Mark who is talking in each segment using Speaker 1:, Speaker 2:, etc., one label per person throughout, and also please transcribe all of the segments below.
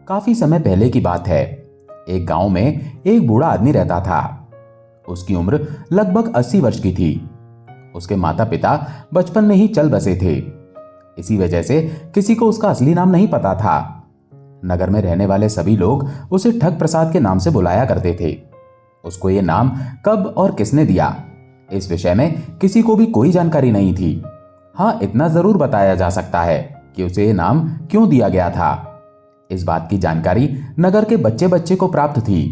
Speaker 1: काफी समय पहले की बात है। एक गांव में एक बूढ़ा आदमी रहता था। उसकी उम्र लगभग 80 वर्ष की थी। उसके माता पिता बचपन में ही चल बसे थे। इसी वजह से किसी को उसका असली नाम नहीं पता था। नगर में रहने वाले सभी लोग उसे ठग प्रसाद के नाम से बुलाया करते थे। उसको ये नाम कब और किसने दिया, इस विषय में किसी को भी कोई जानकारी नहीं थी। हाँ, इतना जरूर बताया जा सकता है कि उसे ये नाम क्यों दिया गया था। इस बात की जानकारी नगर के बच्चे बच्चे को प्राप्त थी,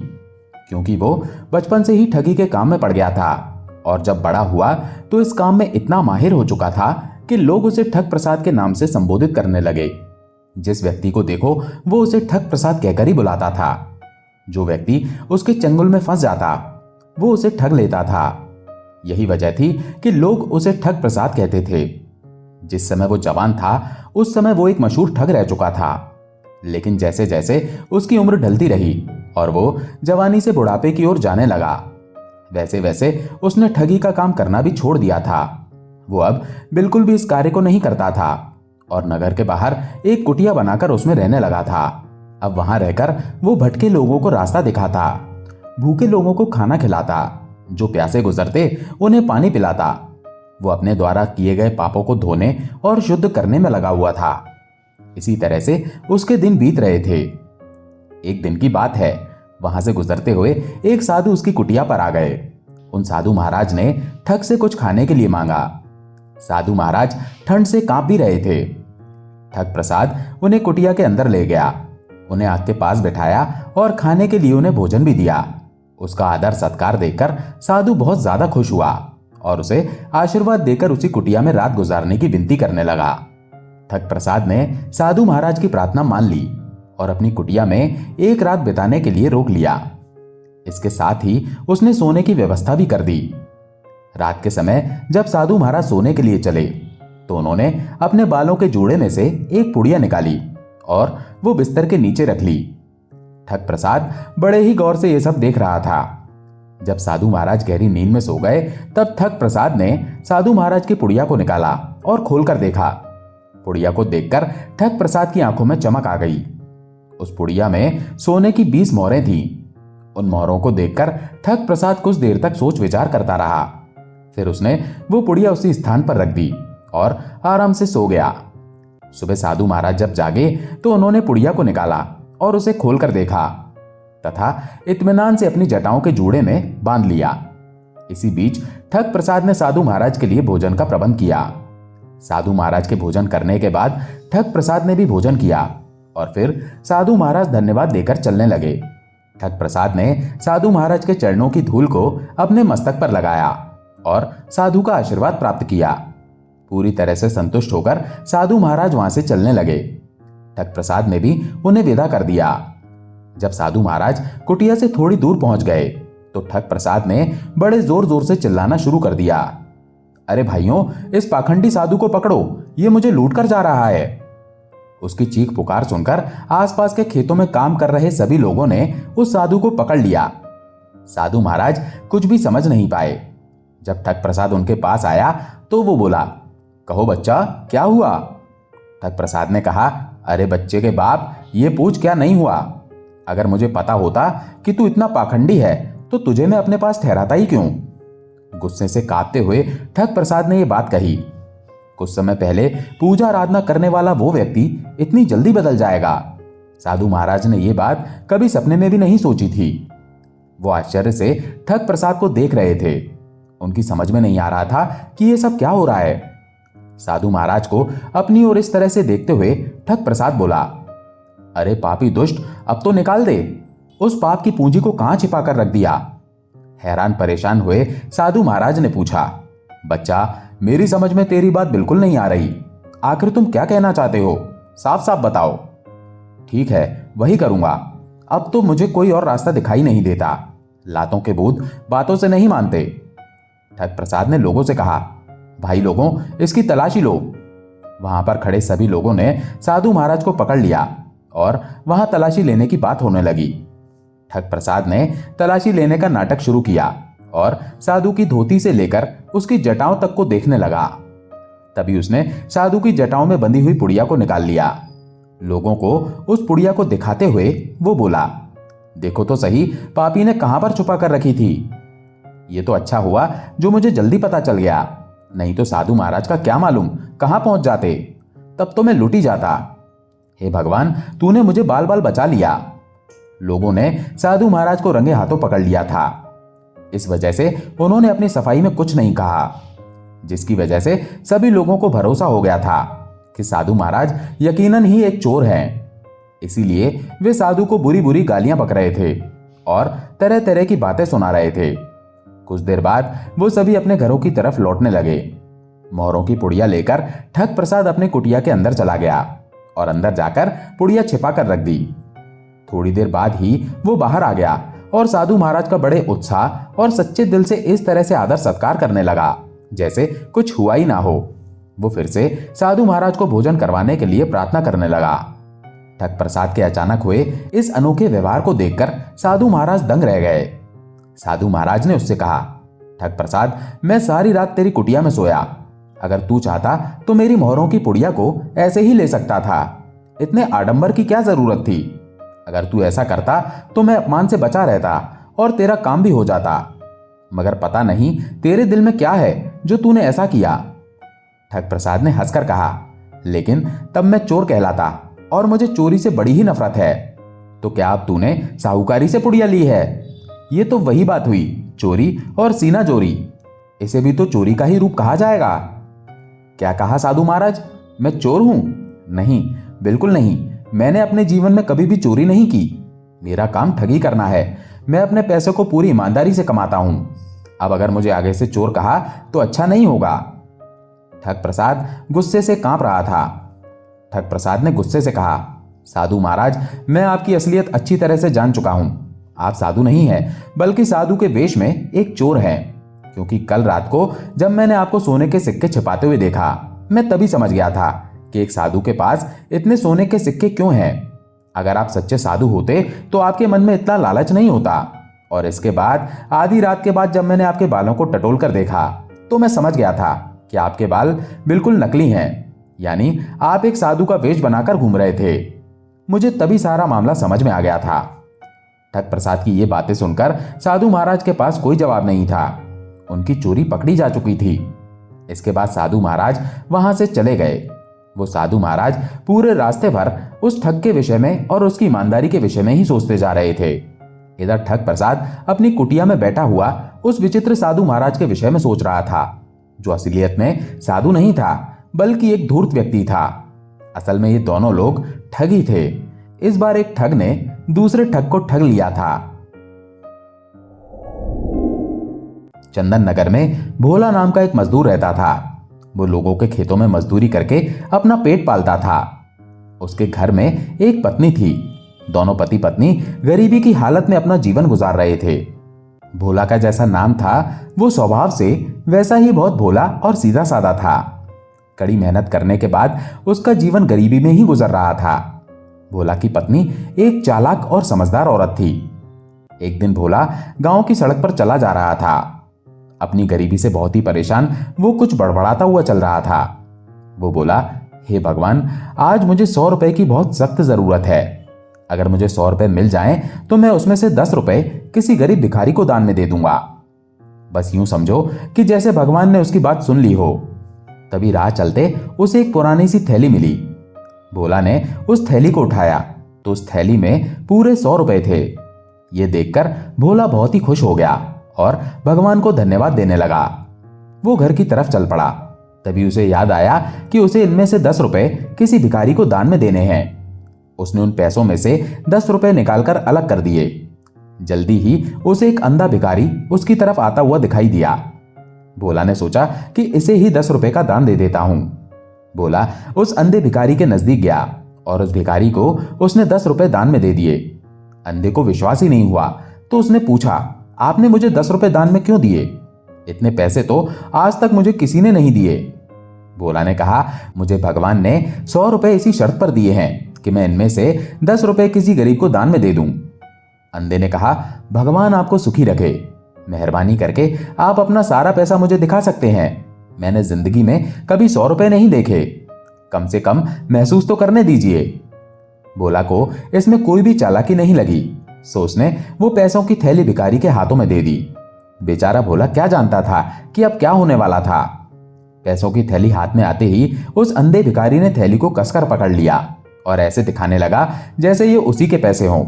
Speaker 1: क्योंकि वो बचपन से ही ठगी के काम में पड़ गया था और जब बड़ा हुआ तो इस काम में इतना माहिर हो चुका था कि लोग उसे ठग प्रसाद के नाम से संबोधित करने लगे। जिस व्यक्ति को देखो वो उसे ठग प्रसाद कहकर ही बुलाता था। जो व्यक्ति उसके चंगुल में फंस जाता वो उसे ठग लेता था। यही वजह थी कि लोग उसे ठग प्रसाद कहते थे। जिस समय वो जवान था उस समय वो एक मशहूर ठग रह चुका था, लेकिन जैसे जैसे उसकी उम्र ढलती रही और वो जवानी से बुढ़ापे की ओर जाने लगा, वैसे वैसे उसने ठगी का काम करना भी छोड़ दिया था। वो अब बिल्कुल भी इस कार्य को नहीं करता था और नगर के बाहर एक कुटिया बनाकर उसमें रहने लगा था। अब वहां रहकर वो भटके लोगों को रास्ता दिखाता, भूखे लोगों को खाना खिलाता, जो प्यासे गुजरते उन्हें पानी पिलाता। वो अपने द्वारा किए गए पापों को धोने और शुद्ध करने में लगा हुआ था। इसी तरह से उसके दिन बीत रहे थे। एक दिन की बात है, वहां से गुजरते हुए एक साधु उसकी कुटिया पर आ गए। उन साधु महाराज ने ठग से कुछ खाने के लिए मांगा। साधु महाराज ठंड से कांप भी रहे थे। ठग प्रसाद उन्हें कुटिया के अंदर ले गया, उन्हें आग के पास बैठाया और खाने के लिए उन्हें भोजन भी दिया। उसका आदर सत्कार देखकर साधु बहुत ज्यादा खुश हुआ और उसे आशीर्वाद देकर उसी कुटिया में रात गुजारने की विनती करने लगा। ठग प्रसाद ने साधु महाराज की प्रार्थना मान ली और अपनी कुटिया में एक रात बिताने के लिए रोक लिया। इसके साथ ही उसने सोने की व्यवस्था भी कर दी। रात के समय जब साधु महाराज सोने के लिए चले तो उन्होंने अपने बालों के जूड़े में से एक पुड़िया निकाली और वो बिस्तर के नीचे रख ली। ठग प्रसाद बड़े ही गौर से यह सब देख रहा था। जब साधु महाराज गहरी नींद में सो गए तब ठग प्रसाद ने साधु महाराज की पुड़िया को निकाला और खोलकर देखा। पुड़िया को देखकर ठग प्रसाद की आंखों में चमक आ गई। उस पुड़िया में सोने की 20 मोहरें थीं। उन मोहरों को देखकर ठग प्रसाद कुछ देर तक सोच विचार करता रहा। फिर उसने वो पुड़िया उसी स्थान पर रख दी और आराम से सो गया। सुबह साधु महाराज जब जागे तो उन्होंने पुड़िया को निकाला और उसे खोलकर देखा तथा इत्मीनान से अपनी जटाओं के जूड़े में बांध लिया। इसी बीच ठग प्रसाद ने साधु महाराज के लिए भोजन का प्रबंध किया। साधु महाराज के भोजन करने के बाद ठग प्रसाद ने भी भोजन किया और फिर साधु महाराज धन्यवाद देकर चलने लगे। ठग प्रसाद ने साधु महाराज के चरणों की धूल को अपने मस्तक पर लगाया और साधु का आशीर्वाद प्राप्त किया। पूरी तरह से संतुष्ट होकर साधु महाराज वहां से चलने लगे। ठग प्रसाद ने भी उन्हें विदा कर दिया। जब साधु महाराज कुटिया से थोड़ी दूर पहुंच गए तो ठग प्रसाद ने बड़े जोर जोर से चिल्लाना शुरू कर दिया, अरे भाइयों, इस पाखंडी साधु को पकड़ो, ये मुझे लूट कर जा रहा है। उसकी चीख पुकार सुनकर आसपास के खेतों में काम कर रहे सभी लोगों ने उस साधु को पकड़ लिया। साधु महाराज कुछ भी समझ नहीं पाए। जब ठग प्रसाद उनके पास आया तो वो बोला, कहो बच्चा, क्या हुआ? ठग प्रसाद ने कहा, अरे बच्चे के बाप, ये पूछ क्या नहीं हुआ। अगर मुझे पता होता कि तू इतना पाखंडी है तो तुझे मैं अपने पास ठहराता ही क्यों। गुस्से से कांपते हुए ठग प्रसाद ने यह बात कही। कुछ समय पहले पूजा आराधना करने वाला वो व्यक्ति इतनी जल्दी बदल जाएगा, साधु महाराज ने यह बात कभी सपने में भी नहीं सोची थी। वो आश्चर्य से ठग प्रसाद को देख रहे थे। उनकी समझ में नहीं आ रहा था कि यह सब क्या हो रहा है। साधु महाराज को अपनी ओर इस तरह से देखते हुए ठग प्रसाद बोला, अरे पापी दुष्ट, अब तो निकाल दे। उस पाप की पूंजी को कहां छिपा कर रख दिया? हैरान परेशान हुए साधु महाराज ने पूछा, बच्चा, मेरी समझ में तेरी बात बिल्कुल नहीं आ रही। आखिर तुम क्या कहना चाहते हो? साफ साफ बताओ। ठीक है, वही करूंगा। अब तो मुझे कोई और रास्ता दिखाई नहीं देता। लातों के भूत बातों से नहीं मानते। ठग प्रसाद ने लोगों से कहा, भाई लोगों, इसकी तलाशी लो। वहां पर खड़े सभी लोगों ने साधु महाराज को पकड़ लिया और वहां तलाशी लेने की बात होने लगी। ठग प्रसाद ने तलाशी लेने का नाटक शुरू किया और साधु की धोती से लेकर उसकी जटाओं तक को देखने लगा। तभी उसने साधु की जटाओं में बंधी हुई पुड़िया को निकाल लिया। लोगों को उस पुड़िया को दिखाते हुए वो बोला, देखो तो सही पापी ने कहां पर छुपा कर रखी थी। ये तो अच्छा हुआ जो मुझे जल्दी पता चल गया, नहीं तो साधु महाराज का क्या मालूम कहां पहुंच जाते, तब तो मैं लुट ही जाता। हे भगवान, तूने मुझे बाल बाल बचा लिया। लोगों ने साधु महाराज को रंगे हाथों पकड़ लिया था। इस वजह से उन्होंने अपनी सफाई में कुछ नहीं कहा, जिसकी वजह से सभी लोगों को भरोसा हो गया था कि साधु महाराज यकीनन ही एक चोर हैं। इसीलिए वे साधु को बुरी बुरी गालियां बक रहे थे और तरह तरह की बातें सुना रहे थे। कुछ देर बाद वो सभी अपने घरों की तरफ लौटने लगे। मोहरों की पुड़िया लेकर ठग प्रसाद अपने कुटिया के अंदर चला गया और अंदर जाकर पुड़िया छिपा कर रख दी। थोड़ी देर बाद ही वो बाहर आ गया और साधु महाराज का बड़े उत्साह और सच्चे दिल से इस तरह से आदर सत्कार करने लगा जैसे कुछ हुआ ही ना हो। वो फिर से साधु महाराज को भोजन करवाने के लिए प्रार्थना करने लगा। ठग प्रसाद के अचानक हुए इस अनोखे व्यवहार को देखकर साधु महाराज दंग रह गए। साधु महाराज ने उससे कहा, ठग प्रसाद, मैं सारी रात तेरी कुटिया में सोया। अगर तू चाहता तो मेरी मोहरों की पुड़िया को ऐसे ही ले सकता था, इतने आडंबर की क्या जरूरत थी। अगर तू ऐसा करता तो मैं अपमान से बचा रहता और तेरा काम भी हो जाता, मगर पता नहीं तेरे दिल में क्या है जो तूने ऐसा किया। ठग प्रसाद ने हंसकर कहा, लेकिन तब मैं चोर कहलाता और मुझे चोरी से बड़ी ही नफरत है। तो क्या अब तूने साहूकारी से पुड़िया ली है? ये तो वही बात हुई, चोरी और सीना चोरी। इसे भी तो चोरी का ही रूप कहा जाएगा। क्या कहा साधु महाराज, मैं चोर हूं? नहीं, बिल्कुल नहीं। मैंने अपने जीवन में कभी भी चोरी नहीं की। मेरा काम ठगी करना है। मैं अपने पैसे को पूरी ईमानदारी से कमाता हूं। अब अगर मुझे आगे से चोर कहा तो अच्छा नहीं होगा। ठग प्रसाद गुस्से से कांप रहा था। ठग प्रसाद ने गुस्से से कहा, साधु महाराज, मैं आपकी असलियत अच्छी तरह से जान चुका हूं। आप साधु नहीं हैं, बल्कि साधु के वेश में एक चोर हैं। क्योंकि कल रात को जब मैंने आपको सोने के सिक्के छिपाते हुए देखा, मैं तभी समझ गया था कि एक साधु के पास इतने सोने के सिक्के क्यों हैं। अगर आप सच्चे साधु होते तो आपके मन में इतना लालच नहीं होता। और इसके बाद आधी रात के बाद जब मैंने आपके बालों को टटोल कर देखा तो मैं समझ गया था कि आपके बाल बिल्कुल नकली हैं, यानी आप एक साधु का वेश बनाकर घूम रहे थे। मुझे तभी सारा मामला समझ में आ गया था। ठग प्रसाद की ये बातें सुनकर साधु महाराज के पास कोई जवाब नहीं था। उनकी चोरी पकड़ी जा चुकी थी। इसके बाद साधु महाराज वहां से चले गए। वो साधु महाराज पूरे रास्ते भर उस ठग के विषय में और उसकी ईमानदारी के विषय में ही सोचते जा रहे थे। इधर ठग प्रसाद अपनी कुटिया में बैठा हुआ उस विचित्र साधु महाराज के विषय में सोच रहा था, जो असलियत में साधु नहीं था बल्कि एक धूर्त व्यक्ति था। असल में ये दोनों लोग ठग ही थे। इस बार एक ठग ने दूसरे ठग को ठग लिया था। चंदन नगर में भोला नाम का एक मजदूर रहता था। वो लोगों के खेतों में मजदूरी करके अपना पेट पालता था। उसके घर में एक पत्नी थी। दोनों पति पत्नी गरीबी की हालत में अपना जीवन गुजार रहे थे। भोला का जैसा नाम था, वो स्वभाव से वैसा ही बहुत भोला और सीधा साधा था। कड़ी मेहनत करने के बाद उसका जीवन गरीबी में ही गुजर रहा था। भोला की पत्नी एक चालाक और समझदार औरत थी। एक दिन भोला गांव की सड़क पर चला जा रहा था। अपनी गरीबी से बहुत ही परेशान वो कुछ बड़बड़ाता हुआ चल रहा था। वो बोला, हे भगवान, आज मुझे 100 रुपए की बहुत सख्त जरूरत है। अगर मुझे 100 रुपए मिल जाएं तो मैं उसमें से 10 रुपए किसी गरीब भिखारी को दान में दे दूंगा। बस यूं समझो कि जैसे भगवान ने उसकी बात सुन ली हो। तभी राह चलते उसे एक पुरानी सी थैली मिली। भोला ने उस थैली को उठाया तो उस थैली में पूरे 100 रुपए थे। ये देखकर भोला बहुत ही खुश हो गया और भगवान को धन्यवाद देने लगा। वो घर की तरफ चल पड़ा। तभी उसे याद आया कि उसे इनमें से 10 रुपए किसी भिखारी को दान में देने हैं। उसने उन पैसों में से 10 रुपए निकालकर अलग कर दिए। जल्दी ही उसे एक अंधा भिखारी उसकी तरफ आता हुआ दिखाई दिया। भोला ने सोचा कि इसे ही 10 रुपए का दान दे देता हूं। भोला उस अंधे भिखारी के नजदीक गया और उस भिखारी को उसने 10 रुपए दान में दे दिए। अंधे को विश्वास ही नहीं हुआ तो उसने पूछा, आपने मुझे 10 रुपए दान में क्यों दिए? इतने पैसे तो आज तक मुझे किसी ने नहीं दिए। भोला ने कहा, मुझे भगवान ने 100 रुपए इसी शर्त पर दिए हैं कि मैं इनमें से 10 रुपए किसी गरीब को दान में दे दूं। अंधे ने कहा, भगवान आपको सुखी रखे। मेहरबानी करके आप अपना सारा पैसा मुझे दिखा सकते हैं। मैंने जिंदगी में कभी 100 रुपए नहीं देखे। कम से कम महसूस तो करने दीजिए। भोला को इसमें कोई भी चालाकी नहीं लगी, सो उसने वो पैसों की थैली भिखारी के हाथों में दे दी। बेचारा भोला क्या जानता था कि अब क्या होने वाला था। पैसों की थैली हाथ में आते ही उस अंधे भिखारी ने थैली को कसकर पकड़ लिया और ऐसे दिखाने लगा जैसे ये उसी के पैसे हों।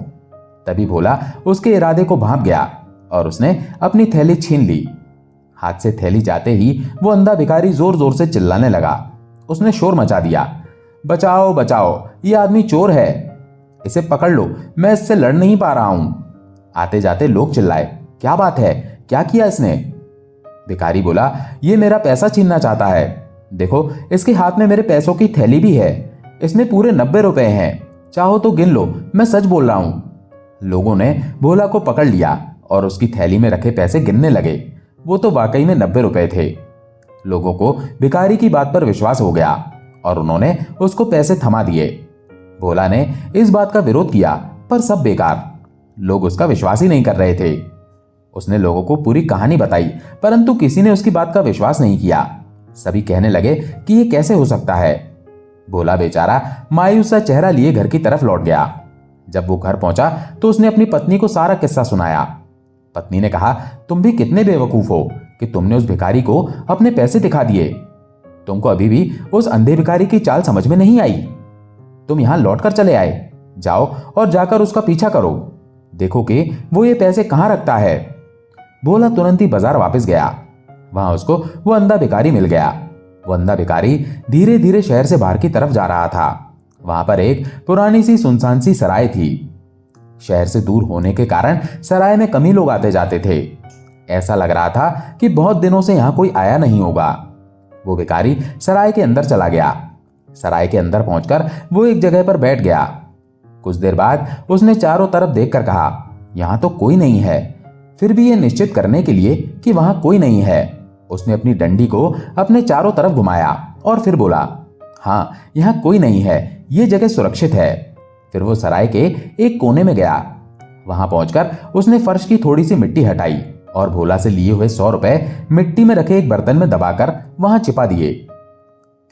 Speaker 1: तभी भोला उसके इरादे को भांप गया और उसने अपनी थैली छीन ली। हाथ से थैली जाते ही वो अंधा भिखारी जोर जोर से चिल्लाने लगा। उसने शोर मचा दिया, बचाओ बचाओ, ये आदमी चोर है, इसे पकड़ लो, मैं इससे लड़ नहीं पा रहा हूं। आते जाते लोग चिल्लाए, क्या बात है, क्या किया इसने? भिखारी बोला, ये मेरा पैसा छीनना चाहता है, देखो इसके हाथ में मेरे पैसों की थैली भी है, इसमें पूरे 90 रुपए हैं, चाहो तो गिन लो, मैं सच बोल रहा हूं। लोगों ने भोला को पकड़ लिया और उसकी थैली में रखे पैसे गिनने लगे। वो तो वाकई में 90 रुपए थे। लोगों को भिखारी की बात पर विश्वास हो गया और उन्होंने उसको पैसे थमा दिए। भोला ने इस बात का विरोध किया, पर सब बेकार, लोग उसका विश्वास ही नहीं कर रहे थे। उसने लोगों को पूरी कहानी बताई, परंतु किसी ने उसकी बात का विश्वास नहीं किया। सभी कहने लगे कि ये कैसे हो सकता है। भोला बेचारा मायूस सा चेहरा लिए घर की तरफ लौट गया। जब वो घर पहुंचा तो उसने अपनी पत्नी को सारा किस्सा सुनाया। पत्नी ने कहा, तुम भी कितने बेवकूफ हो कि तुमने उस भिखारी को अपने पैसे दिखा दिए। तुमको अभी भी उस अंधे भिखारी की चाल समझ में नहीं आई। तुम यहां लौटकर चले आए, जाओ और जाकर उसका पीछा करो, देखो कि वो ये पैसे कहां रखता है। भोला तुरंत ही बाजार वापस गया। वहां उसको वो अंधा भिखारी मिल गया। वो अंधा भिखारी धीरे धीरे शहर से बाहर की तरफ जा रहा था। वहां पर एक पुरानी सी सुनसान सी सराय थी। शहर से दूर होने के कारण सराय में कम ही लोग आते जाते थे। ऐसा लग रहा था कि बहुत दिनों से यहां कोई आया नहीं होगा। वो भिखारी सराय के अंदर चला गया। सराय के अंदर पहुंचकर वो एक जगह पर बैठ गया। कुछ देर बाद उसने चारों तरफ देखकर कहा, यहां तो कोई नहीं है। फिर भी यह निश्चित करने के लिए कि वहां कोई नहीं है, उसने अपनी डंडी को अपने चारों तरफ घुमाया और फिर बोला, हाँ यहां कोई नहीं है, यह जगह सुरक्षित है। फिर वो सराय के एक कोने में गया। वहां पहुंचकर उसने फर्श की थोड़ी सी मिट्टी हटाई और भोला से लिए हुए 100 रुपए मिट्टी में रखे एक बर्तन में दबाकर वहां छिपा दिए।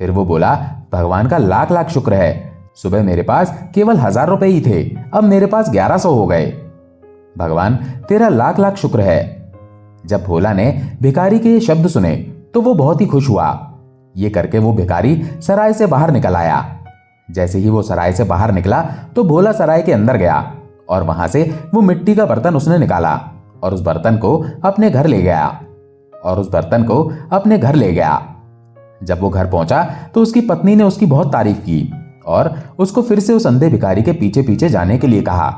Speaker 1: फिर वो बोला, भगवान का लाख लाख शुक्र है, सुबह मेरे पास केवल 1000 रुपए ही थे, अब मेरे पास 1100 हो गए। भगवान तेरा लाख लाख शुक्र है। जब भोला ने भिखारी के ये शब्द सुने तो वो बहुत ही खुश हुआ। ये करके वो भिखारी सराय से बाहर निकल आया। जैसे ही वो सराय से बाहर निकला तो भोला सराय के अंदर गया और वहां से वो मिट्टी का बर्तन उसने निकाला और उस बर्तन को अपने घर ले गया। जब वो घर पहुंचा तो उसकी पत्नी ने उसकी बहुत तारीफ की और उसको फिर से उस अंधे भिखारी के पीछे पीछे जाने के लिए कहा।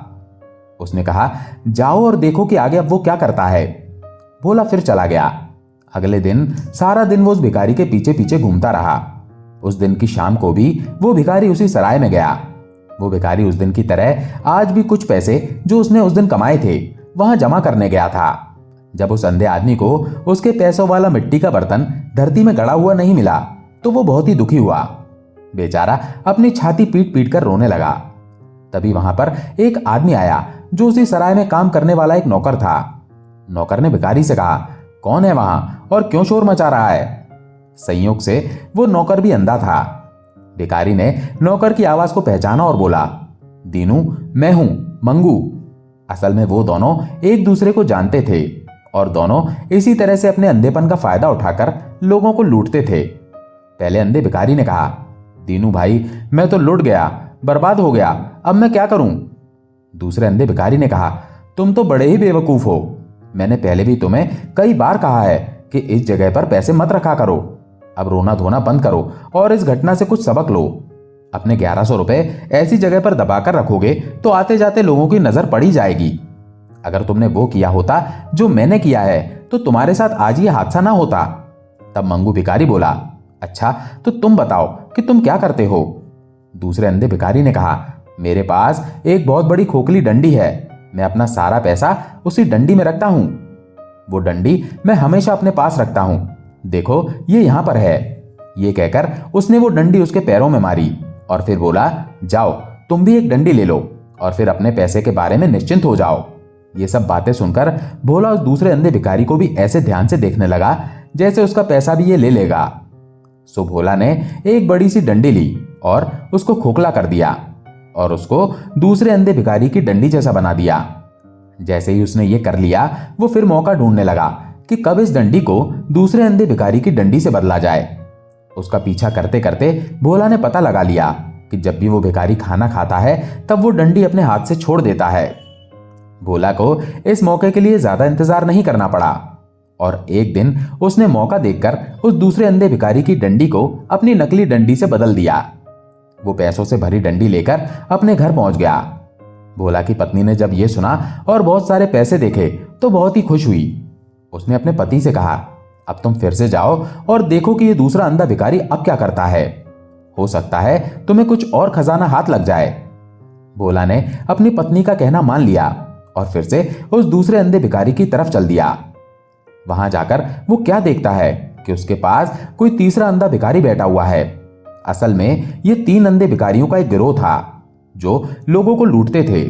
Speaker 1: उसने कहा, जाओ और देखो कि आगे अब वो क्या करता है। भोला फिर चला गया। अगले दिन सारा दिन वो उस भिखारी के पीछे पीछे घूमता रहा। उस दिन की शाम को भी वो भिखारी उसी सराय में गया। वो भिखारी उस दिन की तरह आज भी कुछ पैसे जो उसने उस दिन कमाए थे वहां जमा करने गया था। जब उस अंधे आदमी को उसके पैसों वाला मिट्टी का बर्तन धरती में गड़ा हुआ नहीं मिला तो वो बहुत ही दुखी हुआ। बेचारा अपनी छाती पीट पीट कर रोने लगा। तभी वहां पर एक आदमी आया जो उसी सराय में काम करने वाला एक नौकर था। नौकर ने भिखारी से कहा, कौन है वहां और क्यों शोर मचा रहा है? संयोग से वो नौकर भी अंधा था। भिखारी ने नौकर की आवाज को पहचाना और बोला, दीनू, मैं हूं मंगू। असल में वो दोनों एक दूसरे को जानते थे और दोनों इसी तरह से अपने अंधेपन का फायदा उठाकर लोगों को लूटते थे। पहले अंधे भिखारी ने कहा, दीनू भाई, मैं तो लुट गया, बर्बाद हो गया, अब मैं क्या करूं? दूसरे अंधे भिखारी ने कहा, तुम तो बड़े ही बेवकूफ हो, मैंने पहले भी तुम्हें कई बार कहा है कि इस जगह पर पैसे मत रखा करो। अब रोना धोना बंद करो और इस घटना से कुछ सबक लो। अपने 1100 रुपए ऐसी जगह पर दबाकर रखोगे तो आते जाते लोगों की नजर पड़ी जाएगी। अगर तुमने वो किया होता जो मैंने किया है तो तुम्हारे साथ आज ये हादसा ना होता। तब मंगू भिखारी बोला, अच्छा तो तुम बताओ कि तुम क्या करते हो? दूसरे अंधे भिखारी ने कहा, मेरे पास एक बहुत बड़ी खोखली डंडी है, मैं अपना सारा पैसा उसी डंडी में रखता हूं। वो डंडी मैं हमेशा अपने पास रखता हूं, देखो ये यहां पर है। ये कहकर उसने वो डंडी उसके पैरों में मारी और फिर बोला, जाओ तुम भी एक डंडी ले लो और फिर अपने पैसे के बारे में निश्चिंत हो जाओ। ये सब बातें सुनकर भोला उस दूसरे अंधे भिखारी को भी ऐसे ध्यान से देखने लगा जैसे उसका पैसा भी ये ले लेगा। सो भोला ने एक बड़ी सी डंडी ली और उसको खोखला कर दिया और उसको दूसरे अंधे भिखारी की डंडी जैसा बना दिया। जैसे ही उसने ये कर लिया, वो फिर मौका ढूंढने लगा कि कब इस डंडी को दूसरे अंधे भिखारी की डंडी से बदला जाए। उसका पीछा करते करते भोला ने पता लगा लिया कि जब भी वो भिखारी खाना खाता है तब वो डंडी अपने हाथ से छोड़ देता है। भोला को इस मौके के लिए ज्यादा इंतजार नहीं करना पड़ा और एक दिन उसने मौका देखकर उस दूसरे अंधे भिखारी की डंडी को अपनी नकली डंडी से बदल दिया। वो पैसों से भरी डंडी लेकर अपने घर पहुंच गया। भोला की पत्नी ने जब ये सुना और बहुत सारे पैसे देखे तो बहुत ही खुश हुई। उसने अपने पति से कहा, अब तुम फिर से जाओ और देखो कि ये दूसरा अंधा भिखारी अब क्या करता है। हो सकता है तुम्हें कुछ और खजाना हाथ लग जाए। भोला ने अपनी पत्नी का कहना मान लिया और फिर से उस दूसरे अंधे भिखारी की तरफ चल दिया। वहां जाकर वो क्या देखता है कि उसके पास कोई तीसरा अंधा भिखारी बैठा हुआ है। असल में ये 3 अंधे भिखारियों का एक गिरोह था जो लोगों को लूटते थे।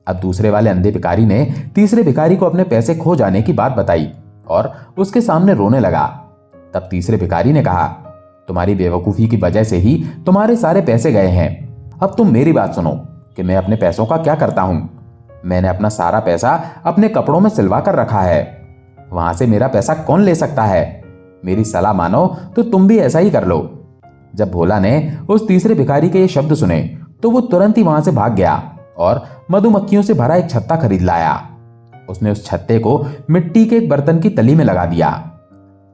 Speaker 1: अब दूसरे वाले अंधे भिखारी ने तीसरे भिखारी को अपने पैसे खो जाने की बात बताई और उसके सामने रोने लगा। तब तीसरे भिखारी ने कहा, तुम्हारी बेवकूफी की वजह से ही तुम्हारे सारे पैसे गए हैं। अब तुम मेरी बात सुनो कि मैं अपने पैसों का क्या करता हूं। मैंने अपना सारा पैसा अपने कपड़ों में सिलवा कर रखा है। वहां से मेरा पैसा कौन ले सकता है। मेरी सलाह मानो तो तुम भी ऐसा ही कर लो। जब भोला ने उस तीसरे भिखारी के ये शब्द सुने तो वो तुरंत ही वहां से भाग गया और मधुमक्खियों से भरा एक छत्ता खरीद लाया। उसने उस छत्ते को मिट्टी के एक बर्तन की तली में लगा दिया।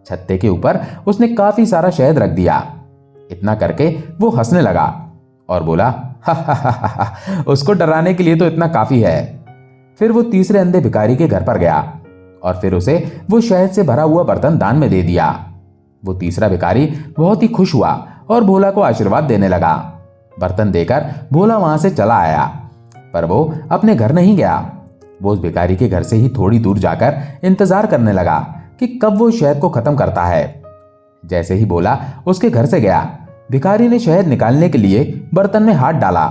Speaker 1: छत्ते के ऊपर उसने काफी सारा शहद रख दिया। इतना करके वो हंसने लगा और बोला, हा हा हा हा, उसको डराने के लिए तो इतना काफी है। फिर वो तीसरे अंधे भिखारी के घर पर गया और फिर उसे वो शहद से भरा हुआ बर्तन दान में दे दिया। वो तीसरा भिखारी बहुत ही खुश हुआ और भोला को आशीर्वाद देने लगा। बर्तन देकर भोला वहां से चला आया, पर वो अपने घर नहीं गया। वो उस भिखारी के घर से ही थोड़ी दूर जाकर इंतजार करने लगा कि कब वो शहद को खत्म करता है। जैसे ही भोला उसके घर से गया, भिखारी ने शहद निकालने के लिए बर्तन में हाथ डाला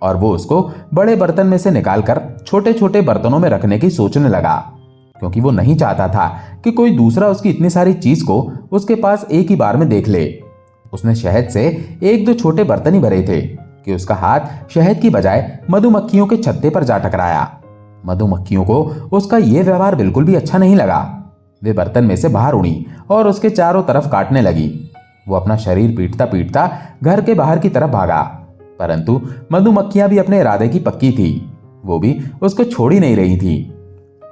Speaker 1: और वो उसको बड़े बर्तन में से निकालकर छोटे छोटे बर्तनों में रखने की सोचने लगा, क्योंकि वो नहीं चाहता था कि कोई दूसरा उसकी इतनी सारी चीज को उसके पास एक ही बार में देख ले। उसने शहद से 1-2 छोटे बर्तन ही भरे थे कि उसका हाथ शहद की बजाय मधुमक्खियों के छत्ते पर जा टकराया। मधुमक्खियों को उसका यह व्यवहार बिल्कुल भी अच्छा नहीं लगा। वे बर्तन में से बाहर उड़ी और उसके चारों तरफ काटने लगी। वो अपना शरीर पीटता पीटता घर के बाहर की तरफ भागा, परंतु मधुमक्खियां भी अपने इरादे की पक्की थी। वो भी उसको छोड़ ही नहीं रही थी।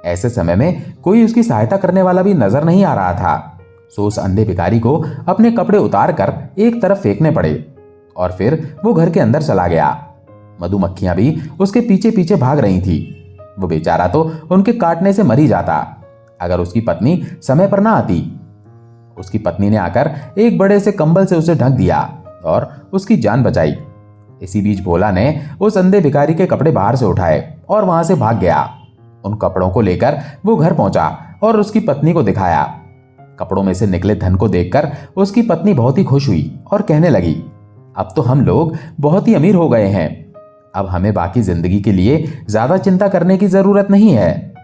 Speaker 1: ऐसे समय में कोई उसकी सहायता करने वाला भी नजर नहीं आ रहा था। सो उस अंधे भिखारी को अपने कपड़े उतार कर एक तरफ फेंकने पड़े और फिर वो घर के अंदर चला गया। मधुमक्खियां भी उसके पीछे पीछे भाग रही थी। वो बेचारा तो उनके काटने से मर ही जाता अगर उसकी पत्नी समय पर ना आती। उसकी पत्नी ने आकर एक बड़े से कंबल से उसे ढक दिया और उसकी जान बचाई। इसी बीच भोला ने उस अंधे भिखारी के कपड़े बाहर से उठाए और वहां से भाग गया। उन कपड़ों को लेकर वो घर पहुंचा और उसकी पत्नी को दिखाया। कपड़ों में से निकले धन को देखकर उसकी पत्नी बहुत ही खुश हुई और कहने लगी, अब तो हम लोग बहुत ही अमीर हो गए हैं। अब हमें बाकी जिंदगी के लिए ज्यादा चिंता करने की जरूरत नहीं है।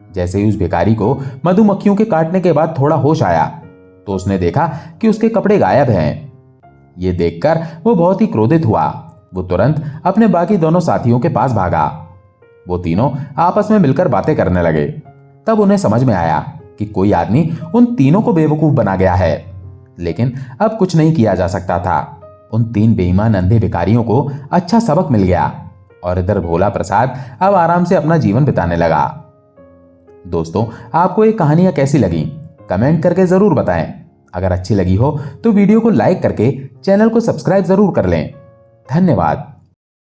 Speaker 1: जैसे ही उस भिखारी को मधुमक्खियों के काटने के बाद थोड़ा होश आया तो उसने देखा कि उसके कपड़े गायब हैं। ये देखकर वो बहुत ही क्रोधित हुआ। वो तुरंत अपने बाकी दोनों साथियों के पास भागा। वो तीनों आपस में मिलकर बातें करने लगे। तब उन्हें समझ में आया कि कोई आदमी उन तीनों को बेवकूफ बना गया है, लेकिन अब कुछ नहीं किया जा सकता था। उन 3 बेईमान अंधे भिखारियों को अच्छा सबक मिल गया और इधर भोला प्रसाद अब आराम से अपना जीवन बिताने लगा। दोस्तों, आपको ये कहानियां कैसी लगी कमेंट करके जरूर बताएं। अगर अच्छी लगी हो तो वीडियो को लाइक करके चैनल को सब्सक्राइब जरूर कर लें। धन्यवाद।